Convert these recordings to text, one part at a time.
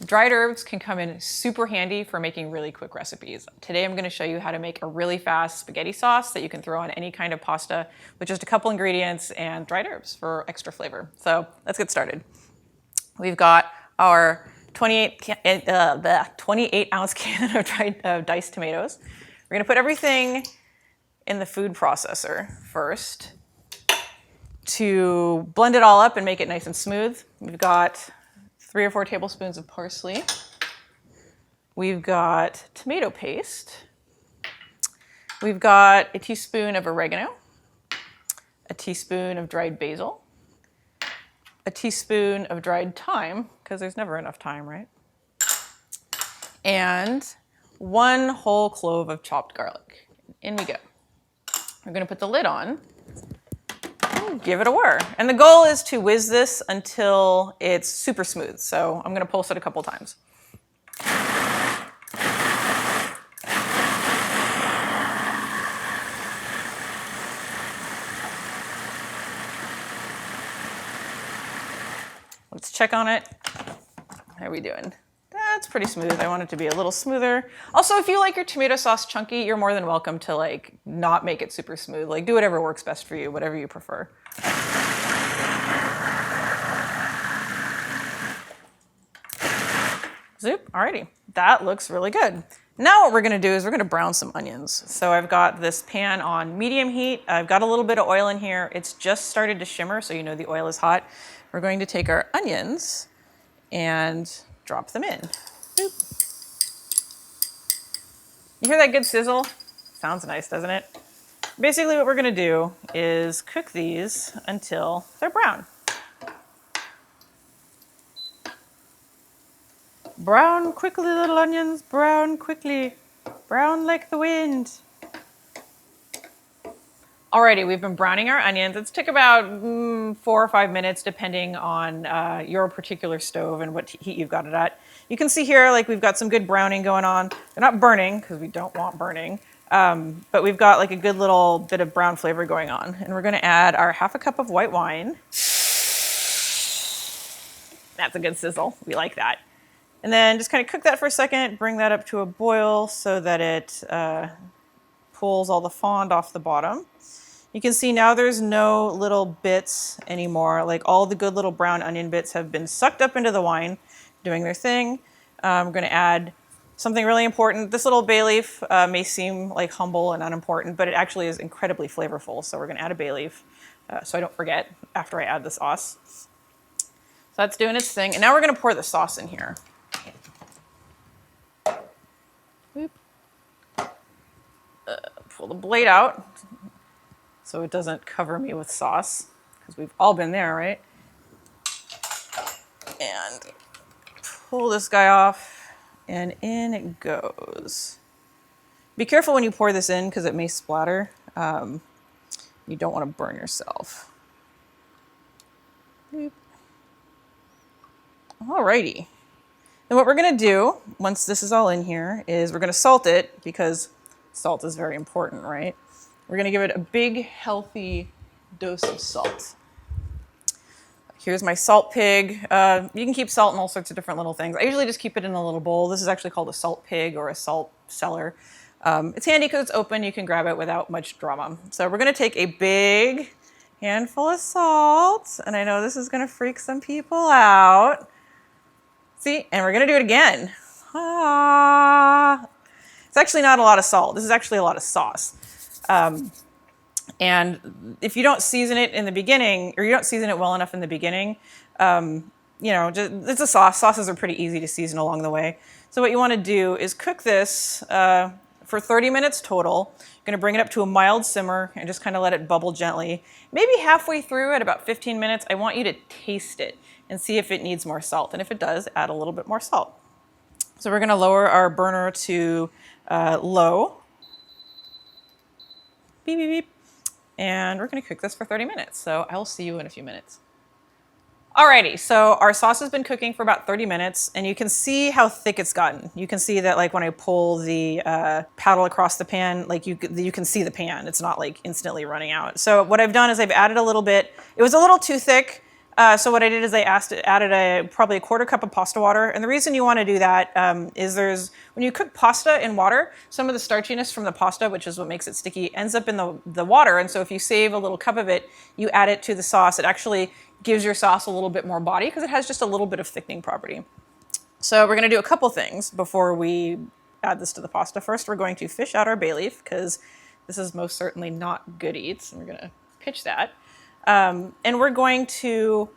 Dried herbs can come in super handy for making really quick recipes. Today I'm going to show you how to make a really fast spaghetti sauce that you can throw on any kind of pasta with just a couple ingredients and dried herbs for extra flavor. So let's get started. We've got our 28 ounce can of diced tomatoes. We're going to put everything in the food processor first to blend it all up and make it nice and smooth. We've got 3 or 4 tablespoons of parsley. We've got tomato paste. We've got a teaspoon of oregano, a teaspoon of dried basil, a teaspoon of dried thyme, because there's never enough thyme, right? And 1 whole clove of chopped garlic. In we go. We're going to put the lid on. Give it a whir. And the goal is to whiz this until it's super smooth. So I'm going to pulse it a couple times. Let's check on it. How are we doing? That's pretty smooth. I want it to be a little smoother. Also, if you like your tomato sauce chunky, you're more than welcome to not make it super smooth. Do whatever works best for you, whatever you prefer. Zoop, alrighty. That looks really good. Now what we're gonna do is we're gonna brown some onions. So I've got this pan on medium heat. I've got a little bit of oil in here. It's just started to shimmer, so you know the oil is hot. We're going to take our onions and drop them in. Boop. You hear that good sizzle? Sounds nice, doesn't it? Basically what we're gonna do is cook these until they're brown. Brown quickly, little onions, brown quickly. Brown like the wind. Alrighty, we've been browning our onions. It's took about 4 or 5 minutes depending on your particular stove and what heat you've got it at. You can see here we've got some good browning going on. They're not burning because we don't want burning, but we've got a good little bit of brown flavor going on. And we're gonna add our 1/2 cup of white wine. That's a good sizzle, we like that. And then just kind of cook that for a second, bring that up to a boil so that it pulls all the fond off the bottom. You can see now there's no little bits anymore. All the good little brown onion bits have been sucked up into the wine, doing their thing. We're gonna add something really important. This little bay leaf may seem humble and unimportant, but it actually is incredibly flavorful. So we're gonna add a bay leaf so I don't forget after I add the sauce. So that's doing its thing. And now we're gonna pour the sauce in here. Pull the blade out so it doesn't cover me with sauce, because we've all been there, right? And pull this guy off, and in it goes. Be careful when you pour this in because it may splatter. You don't want to burn yourself. Alrighty. And what we're gonna do, once this is all in here, is we're gonna salt it, because salt is very important, right? We're gonna give it a big, healthy dose of salt. Here's my salt pig. You can keep salt in all sorts of different little things. I usually just keep it in a little bowl. This is actually called a salt pig or a salt cellar. It's handy because it's open. You can grab it without much drama. So we're gonna take a big handful of salt, and I know this is gonna freak some people out. See, and we're gonna do it again. It's actually not a lot of salt. This is actually a lot of sauce. And if you don't season it in the beginning, or you don't season it well enough in the beginning, it's a sauce. Sauces are pretty easy to season along the way. So what you want to do is cook this for 30 minutes total. You're going to bring it up to a mild simmer and just kind of let it bubble gently. Maybe halfway through, at about 15 minutes, I want you to taste it and see if it needs more salt. And if it does, add a little bit more salt. So we're going to lower our burner to low. Beep, beep, beep. And we're going to cook this for 30 minutes. So I will see you in a few minutes. Alrighty, so our sauce has been cooking for about 30 minutes, and you can see how thick it's gotten. You can see that when I pull the paddle across the pan, you can see the pan. It's not instantly running out. So what I've done is I've added a little bit. It was a little too thick. So what I did is I added probably a quarter cup of pasta water. And the reason you want to do that is when you cook pasta in water, some of the starchiness from the pasta, which is what makes it sticky, ends up in the water. And so if you save a little cup of it, you add it to the sauce, it actually gives your sauce a little bit more body because it has just a little bit of thickening property. So we're going to do a couple things before we add this to the pasta. First, we're going to fish out our bay leaf because this is most certainly not good eats. And we're going to pitch that. And we're going to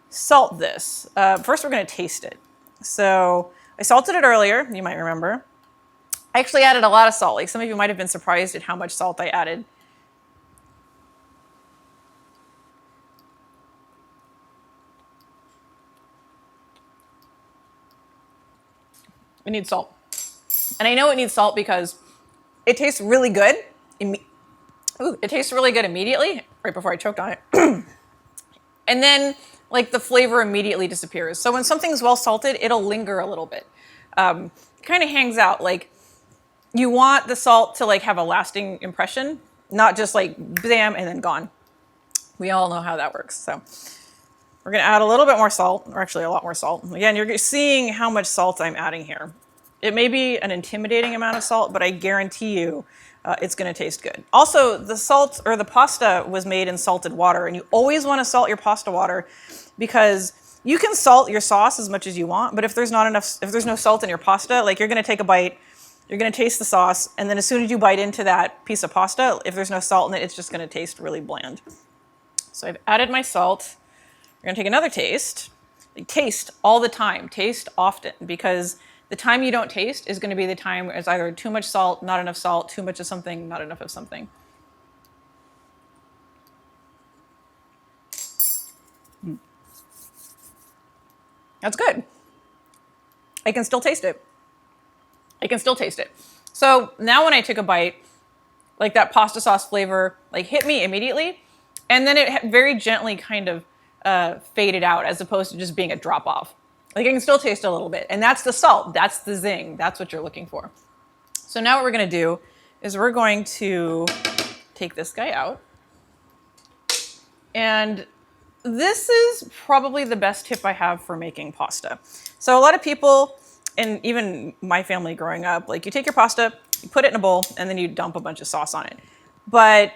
salt this. First, we're going to taste it. So I salted it earlier, you might remember. I actually added a lot of salt. Like some of you might have been surprised at how much salt I added. We need salt. And I know it needs salt because it tastes really good. It tastes really good immediately, right before I choked on it. And then like the flavor immediately disappears. So when something's well salted, it'll linger a little bit. Kind of hangs out. Like you want the salt to like have a lasting impression, not just like bam and then gone. We all know how that works. So we're going to add a little bit more salt, or actually a lot more salt. Again, you're seeing how much salt I'm adding here. It may be an intimidating amount of salt, but I guarantee you it's going to taste good. Also, the salt or the pasta was made in salted water, and you always want to salt your pasta water because you can salt your sauce as much as you want, but if there's no salt in your pasta, like you're going to take a bite, you're going to taste the sauce, and then as soon as you bite into that piece of pasta, if there's no salt in it, it's just going to taste really bland. So I've added my salt. We're going to take another taste. Like, taste all the time. Taste often, because the time you don't taste is going to be the time where it's either too much salt, not enough salt, too much of something, not enough of something. That's good. I can still taste it. I can still taste it. So now when I took a bite, like that pasta sauce flavor like hit me immediately, and then it very gently kind of faded out as opposed to just being a drop off. Like I can still taste a little bit, and that's the salt, that's the zing, that's what you're looking for. So now what we're gonna do is we're going to take this guy out. And this is probably the best tip I have for making pasta. So a lot of people, and even my family growing up, like you take your pasta, you put it in a bowl, and then you dump a bunch of sauce on it. But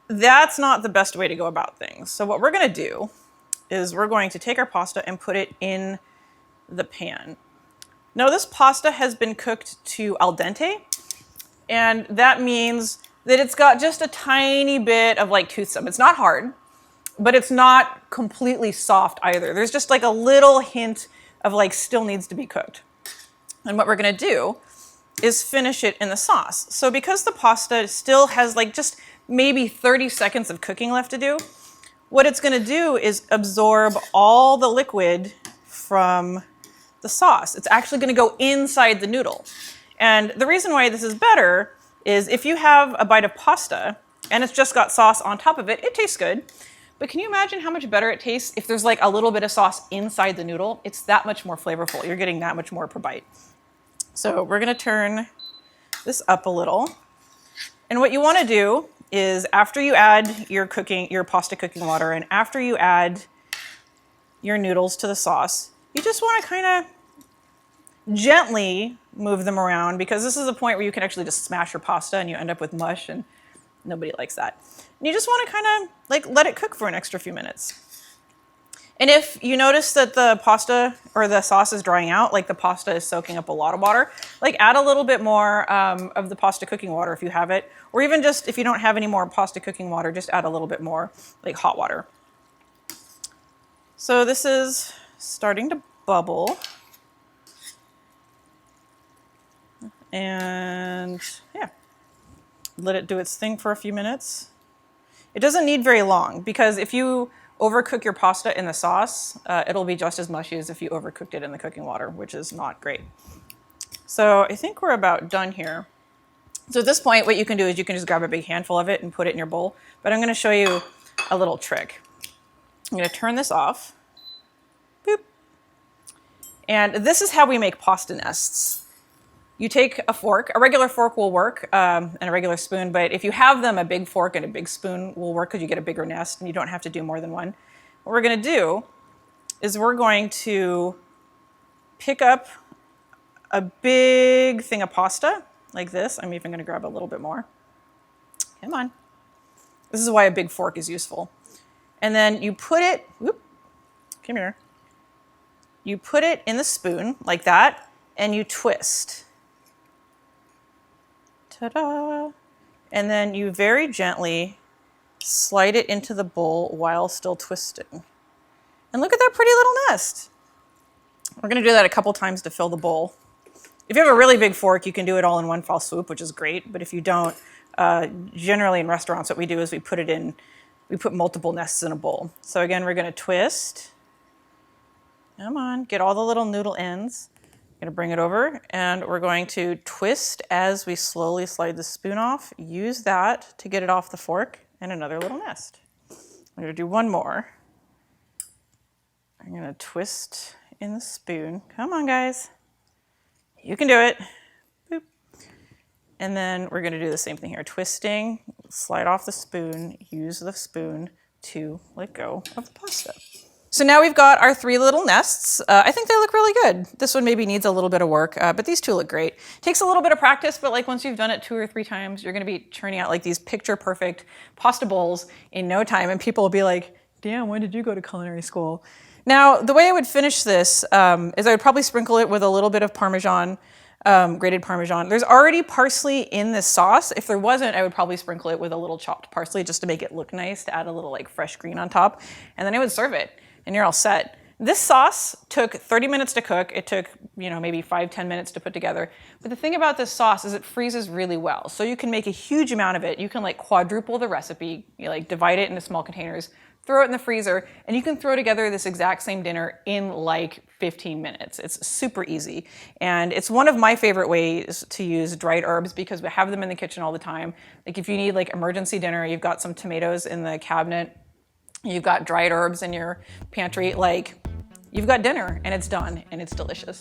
that's not the best way to go about things. So what we're gonna do is we're going to take our pasta and put it in the pan. Now this pasta has been cooked to al dente, and that means that it's got just a tiny bit of like toothsome. It's not hard, but it's not completely soft either. There's just like a little hint of like still needs to be cooked. And what we're gonna do is finish it in the sauce. So because the pasta still has like just maybe 30 seconds of cooking left to do, what it's gonna do is absorb all the liquid from the sauce. It's actually gonna go inside the noodle. And the reason why this is better is if you have a bite of pasta and it's just got sauce on top of it, it tastes good. But can you imagine how much better it tastes if there's like a little bit of sauce inside the noodle? It's that much more flavorful. You're getting that much more per bite. So we're gonna turn this up a little. And what you wanna do is after you add your pasta cooking water, and after you add your noodles to the sauce, you just wanna kinda gently move them around, because this is a point where you can actually just smash your pasta and you end up with mush, and nobody likes that. And you just want to kind of like let it cook for an extra few minutes. And if you notice that the pasta or the sauce is drying out, like the pasta is soaking up a lot of water, like add a little bit more of the pasta cooking water if you have it, or even just if you don't have any more pasta cooking water, just add a little bit more like hot water. So this is starting to bubble. And yeah, let it do its thing for a few minutes. It doesn't need very long, because if you overcook your pasta in the sauce, it'll be just as mushy as if you overcooked it in the cooking water, which is not great. So I think we're about done here. So at this point, what you can do is you can just grab a big handful of it and put it in your bowl. But I'm going to show you a little trick. I'm going to turn this off. Boop. And this is how we make pasta nests. You take a fork, a regular fork will work, and a regular spoon, but if you have them, a big fork and a big spoon will work because you get a bigger nest and you don't have to do more than one. What we're gonna do is we're going to pick up a big thing of pasta like this. I'm even going to grab a little bit more. Come on. This is why a big fork is useful. And then you put it, whoop, come here. You put it in the spoon like that, and you twist. Ta-da! And then you very gently slide it into the bowl while still twisting. And look at that pretty little nest. We're going to do that a couple times to fill the bowl. If you have a really big fork, you can do it all in one fell swoop, which is great. But if you don't, generally in restaurants, what we do is we put multiple nests in a bowl. So again, we're going to twist. Come on, get all the little noodle ends. Going to bring it over, and we're going to twist as we slowly slide the spoon off. Use that to get it off the fork, and another little nest. I'm going to do one more. I'm going to twist in the spoon. Come on, guys. You can do it. Boop. And then we're going to do the same thing here. Twisting, slide off the spoon, use the spoon to let go of the pasta. So now we've got our 3 little nests. I think they look really good. This one maybe needs a little bit of work, but these 2 look great. Takes a little bit of practice, but like once you've done it 2 or 3 times, you're gonna be churning out like these picture perfect pasta bowls in no time, and people will be like, damn, when did you go to culinary school? Now, the way I would finish this is I would probably sprinkle it with a little bit of Parmesan, grated Parmesan. There's already parsley in this sauce. If there wasn't, I would probably sprinkle it with a little chopped parsley just to make it look nice, to add a little like fresh green on top, and then I would serve it. And you're all set. This sauce took 30 minutes to cook. It took, maybe 5-10 minutes to put together. But the thing about this sauce is it freezes really well. So you can make a huge amount of it. You can like quadruple the recipe, you like divide it into small containers, throw it in the freezer, and you can throw together this exact same dinner in like 15 minutes. It's super easy. And it's one of my favorite ways to use dried herbs because we have them in the kitchen all the time. Like if you need like emergency dinner, you've got some tomatoes in the cabinet, you've got dried herbs in your pantry, like you've got dinner and it's done and it's delicious.